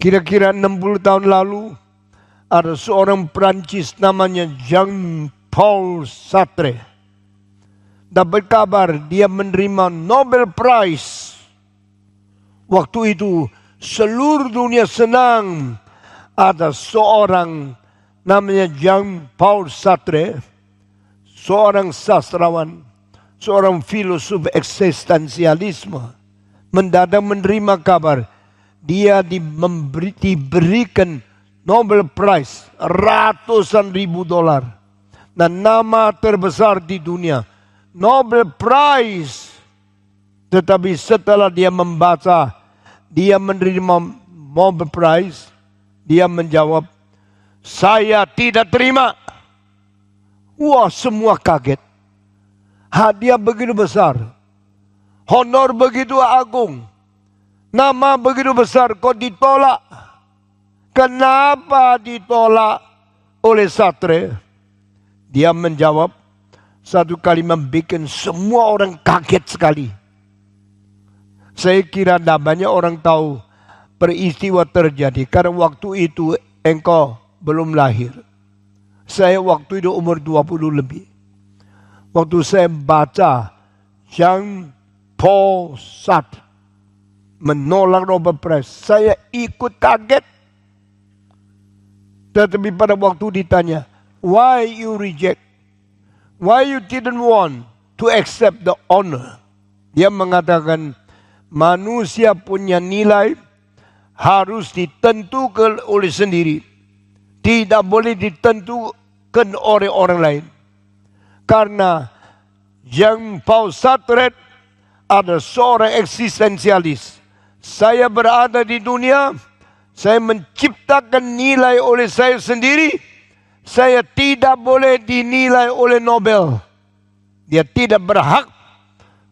Kira-kira 60 tahun lalu, ada seorang Perancis namanya Jean-Paul Sartre. Dapat kabar dia menerima Nobel Prize. Waktu itu seluruh dunia senang. Ada seorang namanya Jean-Paul Sartre, seorang sastrawan, seorang filosof eksistensialisme, mendadak menerima kabar dia diberikan Nobel Prize ratusan ribu dolar dan nama terbesar di dunia, Nobel Prize. Tetapi setelah dia membaca dia menerima Nobel Prize, dia menjawab, "Saya tidak terima." Wah, semua kaget. Hadiah begitu besar, honor begitu agung, nama begitu besar, kok ditolak? Kenapa ditolak oleh Sartre? Dia menjawab satu kalimat bikin semua orang kaget sekali. Saya kira tidak banyak orang tahu peristiwa terjadi karena waktu itu engkau belum lahir. Saya waktu itu umur 20 lebih. Waktu saya baca Jean-Paul Sartre menolak Nobel Prize, saya ikut kaget. Tetapi pada waktu ditanya, why you reject? Why you didn't want to accept the honor? Dia mengatakan, manusia punya nilai harus ditentukan oleh sendiri. Tidak boleh ditentukan oleh orang lain. Karena Jean-Paul Sartre ada seorang eksistensialis. Saya berada di dunia, saya menciptakan nilai oleh saya sendiri. Saya tidak boleh dinilai oleh Nobel. Dia tidak berhak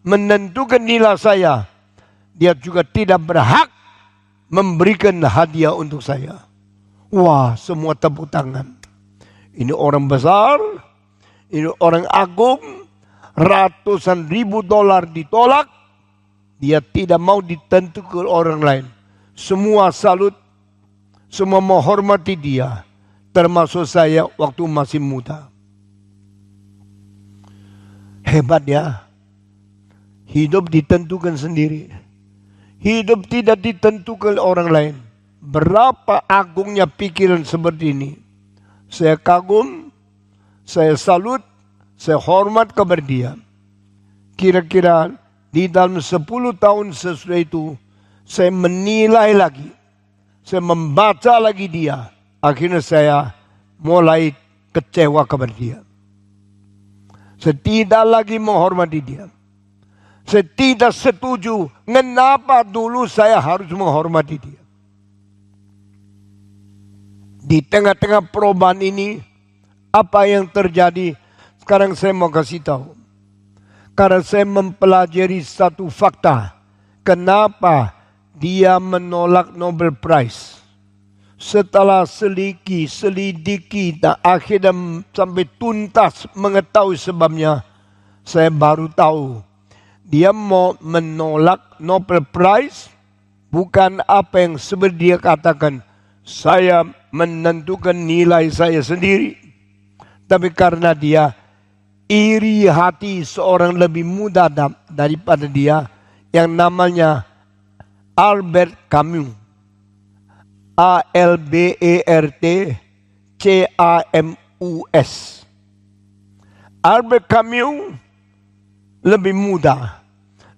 menentukan nilai saya. Dia juga tidak berhak memberikan hadiah untuk saya. Wah, semua tepuk tangan. Ini orang besar, ini orang agung, ratusan ribu dolar ditolak. Dia tidak mau ditentukan orang lain. Semua salut, semua menghormati dia. Termasuk saya waktu masih muda. Hebat ya. Hidup ditentukan sendiri. Hidup tidak ditentukan orang lain. Berapa agungnya pikiran seperti ini. Saya kagum, saya salut, saya hormat kepada dia. Kira-kira di dalam 10 tahun sesudah itu, saya menilai lagi. Saya membaca lagi dia. Akhirnya saya mulai kecewa kepada dia. Saya tidak lagi menghormati dia. Saya tidak setuju. Kenapa dulu saya harus menghormati dia? Di tengah-tengah perubahan ini, apa yang terjadi? Sekarang saya mau kasih tahu. Karena saya mempelajari satu fakta. Kenapa dia menolak Nobel Prize? Setelah selidiki, dan akhirnya sampai tuntas mengetahui sebabnya, saya baru tahu. Dia mau menolak Nobel Prize bukan apa yang seperti dia katakan, saya menentukan nilai saya sendiri. Tapi karena dia iri hati seorang lebih muda daripada dia yang namanya Albert Camus. ALBERT CAMUS. Albert Camus lebih muda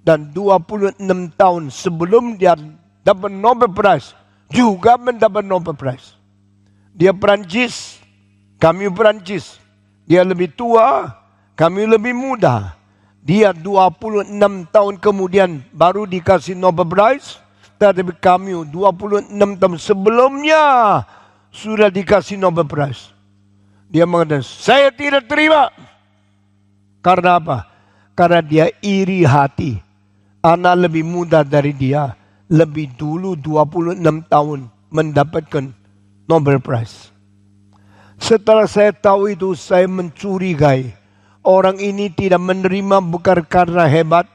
dan 26 tahun sebelum dia dapat Nobel Prize juga mendapat Nobel Prize. Dia Perancis, Camus Perancis. Dia lebih tua, Camus lebih muda. Dia 26 tahun kemudian baru dikasih Nobel Prize. Tetapi Camus 26 tahun sebelumnya sudah dikasih Nobel Prize. Dia mengatakan, saya tidak terima. Karena apa? Karena dia iri hati. Anak lebih muda dari dia, lebih dulu 26 tahun mendapatkan Nobel Prize. Setelah saya tahu itu, saya mencurigai. Orang ini tidak menerima bukan karena hebat,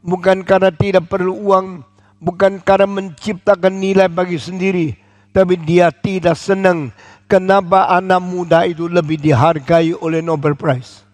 bukan karena tidak perlu uang, bukan karena menciptakan nilai bagi sendiri. Tapi dia tidak senang kenapa anak muda itu lebih dihargai oleh Nobel Prize.